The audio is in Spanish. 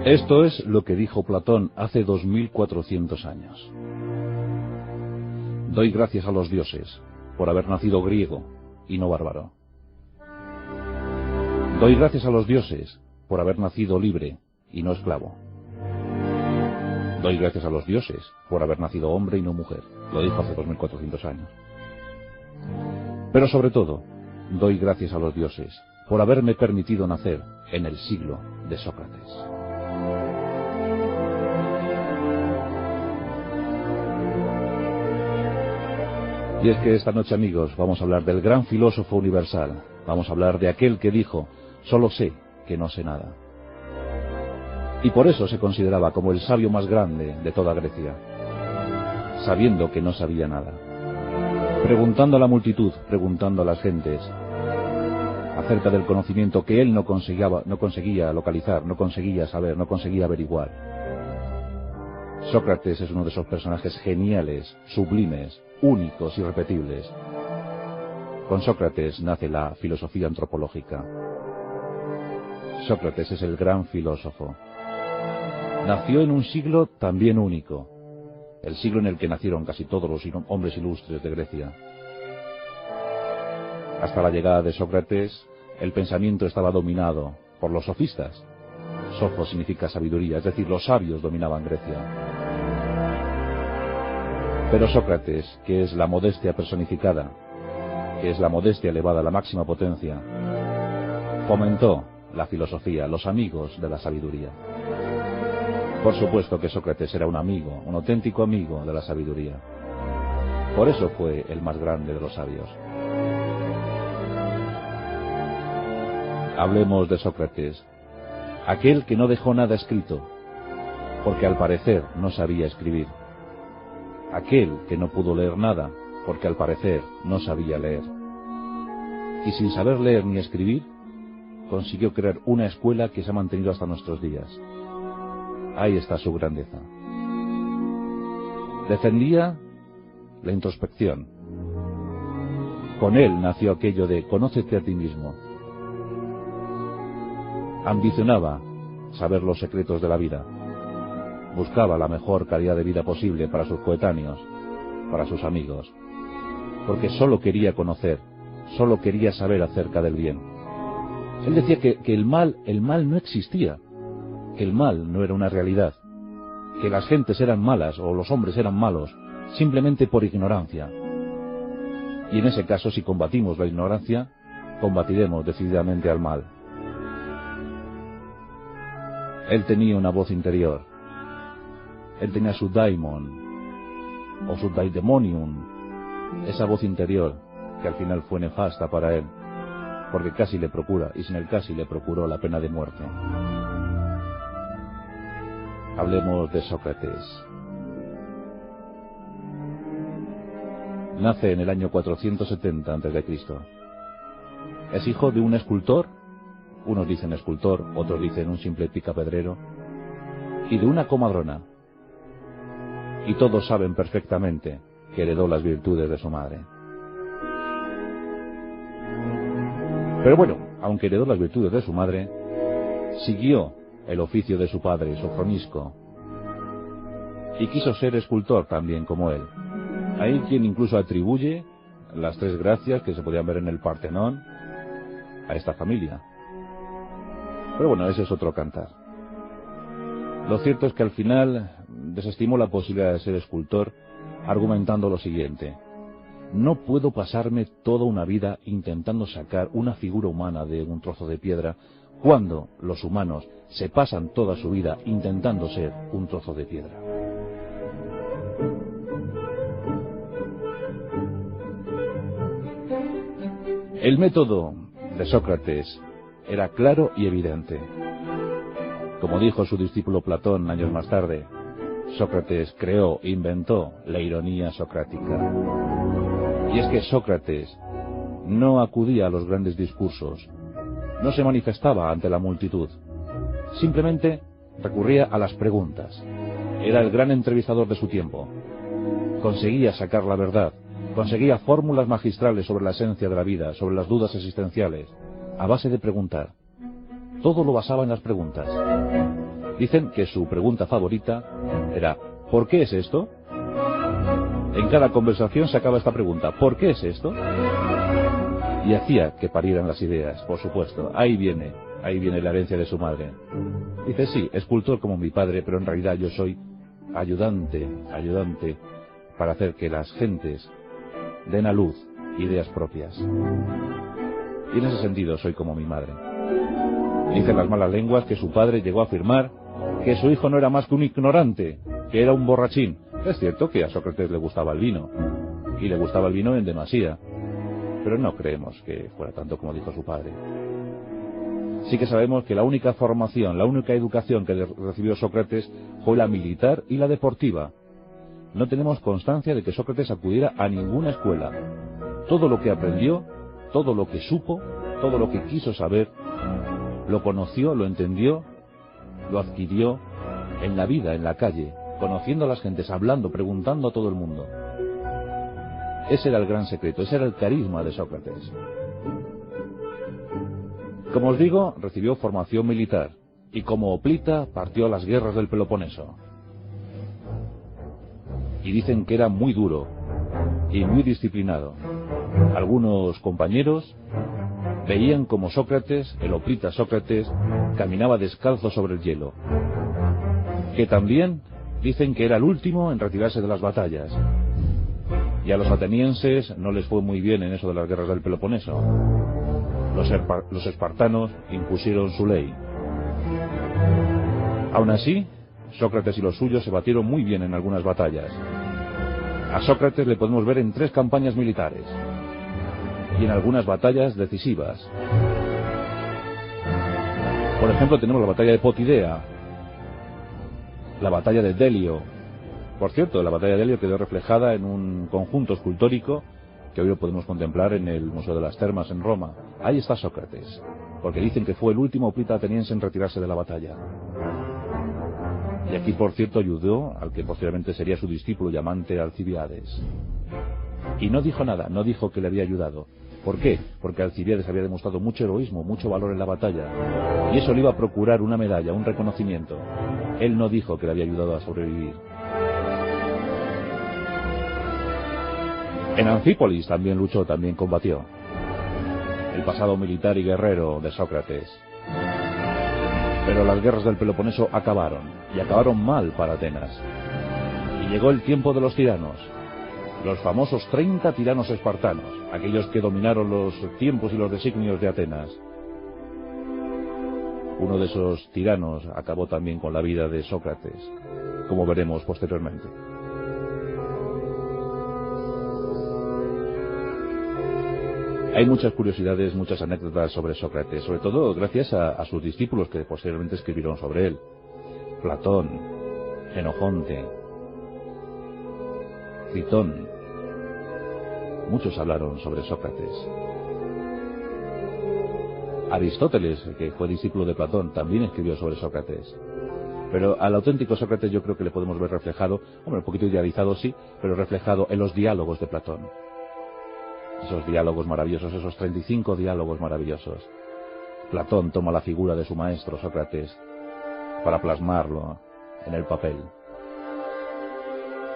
Esto es lo que dijo Platón hace 2400 años. Doy gracias a los dioses por haber nacido griego y no bárbaro. Doy gracias a los dioses por haber nacido libre y no esclavo. Doy gracias a los dioses por haber nacido hombre y no mujer. Lo dijo hace 2400 años. Pero sobre todo, doy gracias a los dioses por haberme permitido nacer en el siglo de Sócrates. Y es que esta noche, amigos, vamos a hablar del gran filósofo universal. Vamos a hablar de aquel que dijo: solo sé que no sé nada. Y por eso se consideraba como el sabio más grande de toda Grecia, sabiendo que no sabía nada. Preguntando a la multitud, preguntando a las gentes acerca del conocimiento que él no conseguía localizar, no conseguía saber, no conseguía averiguar. Sócrates es uno de esos personajes geniales, sublimes, únicos, irrepetibles. Con Sócrates nace la filosofía antropológica. Sócrates es el gran filósofo. Nació en un siglo también único, el siglo en el que nacieron casi todos los hombres ilustres de Grecia. Hasta la llegada de Sócrates, el pensamiento estaba dominado por los sofistas. Sofos significa sabiduría, es decir, los sabios dominaban Grecia. Pero Sócrates, que es la modestia personificada, que es la modestia elevada a la máxima potencia, fomentó la filosofía, los amigos de la sabiduría. Por supuesto que Sócrates era un amigo, un auténtico amigo de la sabiduría. Por eso fue el más grande de los sabios. Hablemos de Sócrates, aquel que no dejó nada escrito, porque al parecer no sabía escribir. Aquel que no pudo leer nada, porque al parecer no sabía leer. Y sin saber leer ni escribir, consiguió crear una escuela que se ha mantenido hasta nuestros días. Ahí está su grandeza. Defendía la introspección. Con él nació aquello de conócete a ti mismo. Ambicionaba saber los secretos de la vida. Buscaba la mejor calidad de vida posible para sus coetáneos, para sus amigos, porque solo quería conocer, solo quería saber acerca del bien. Él decía que el mal no existía, que el mal no era una realidad, que las gentes eran malas o los hombres eran malos simplemente por ignorancia. Y en ese caso, si combatimos la ignorancia, combatiremos decididamente al mal. Él tenía una voz interior. Él tenía su daimon, o su daidemonium, esa voz interior, que al final fue nefasta para él, porque casi le procura, y sin el casi le procuró la pena de muerte. Hablemos de Sócrates. Nace en el año 470 a.C. Es hijo de un escultor, unos dicen escultor, otros dicen un simple picapedrero, y de una comadrona. Y todos saben perfectamente que heredó las virtudes de su madre. Pero bueno, aunque heredó las virtudes de su madre, siguió el oficio de su padre, Sofronisco, y quiso ser escultor también como él. Hay quien incluso atribuye las 3 gracias que se podían ver en el Partenón a esta familia. Pero bueno, ese es otro cantar. Lo cierto es que al final desestimó la posibilidad de ser escultor, argumentando lo siguiente: no puedo pasarme toda una vida intentando sacar una figura humana de un trozo de piedra, cuando los humanos se pasan toda su vida intentando ser un trozo de piedra. El método de Sócrates era claro y evidente. Como dijo su discípulo Platón años más tarde, Sócrates creó, inventó la ironía socrática. Y es que Sócrates no acudía a los grandes discursos, no se manifestaba ante la multitud, simplemente recurría a las preguntas. Era el gran entrevistador de su tiempo. Conseguía sacar la verdad, conseguía fórmulas magistrales sobre la esencia de la vida, sobre las dudas existenciales, a base de preguntar. Todo lo basaba en las preguntas. Dicen que su pregunta favorita era ¿por qué es esto? En cada conversación sacaba esta pregunta, ¿por qué es esto? Y hacía que parieran las ideas, por supuesto. Ahí viene la herencia de su madre. Dice, sí, escultor como mi padre, pero en realidad yo soy ayudante para hacer que las gentes den a luz ideas propias. Y en ese sentido soy como mi madre. Dicen las malas lenguas que su padre llegó a afirmar que su hijo no era más que un ignorante, que era un borrachín. Es cierto que a Sócrates le gustaba el vino, y le gustaba el vino en demasía, pero no creemos que fuera tanto como dijo su padre. Sí que sabemos que la única formación, la única educación que recibió Sócrates fue la militar y la deportiva. No tenemos constancia de que Sócrates acudiera a ninguna escuela. Todo lo que aprendió, todo lo que supo, todo lo que quiso saber, lo conoció, lo entendió, lo adquirió en la vida, en la calle, conociendo a las gentes, hablando, preguntando a todo el mundo. Ese era el gran secreto, ese era el carisma de Sócrates. Como os digo, recibió formación militar y como hoplita partió a las guerras del Peloponeso. Y dicen que era muy duro y muy disciplinado. Algunos compañeros veían como Sócrates, el hoplita Sócrates, caminaba descalzo sobre el hielo. Que también dicen que era el último en retirarse de las batallas. Y a los atenienses no les fue muy bien en eso de las guerras del Peloponeso. Los espartanos impusieron su ley. Aún así, Sócrates y los suyos se batieron muy bien en algunas batallas. A Sócrates le podemos ver en 3 campañas militares y en algunas batallas decisivas. Por ejemplo, tenemos la batalla de Potidea, la batalla de Delio. Por cierto, la batalla de Delio quedó reflejada en un conjunto escultórico que hoy lo podemos contemplar en el Museo de las Termas en Roma. Ahí está Sócrates, porque dicen que fue el último hoplita ateniense en retirarse de la batalla. Y aquí, por cierto, ayudó al que posteriormente sería su discípulo y amante Alcibiades. Y no dijo nada, no dijo que le había ayudado. ¿Por qué? Porque Alcibiades había demostrado mucho heroísmo, mucho valor en la batalla, y eso le iba a procurar una medalla, un reconocimiento. Él no dijo que le había ayudado a sobrevivir. En Anfípolis también luchó, también combatió. El pasado militar y guerrero de Sócrates. Pero las guerras del Peloponeso acabaron, y acabaron mal para Atenas. Y llegó el tiempo de los tiranos, los famosos 30 tiranos espartanos, aquellos que dominaron los tiempos y los designios de Atenas. Uno de esos tiranos acabó también con la vida de Sócrates, como veremos posteriormente. Hay muchas curiosidades, muchas anécdotas sobre Sócrates, sobre todo gracias a sus discípulos que posteriormente escribieron sobre él. Platón, Xenofonte, Critón, muchos hablaron sobre Sócrates. Aristóteles, que fue discípulo de Platón, también escribió sobre Sócrates. Pero al auténtico Sócrates yo creo que le podemos ver reflejado, hombre, un poquito idealizado sí, pero reflejado en los diálogos de Platón. Esos diálogos maravillosos, esos 35 diálogos maravillosos. Platón toma la figura de su maestro Sócrates para plasmarlo en el papel.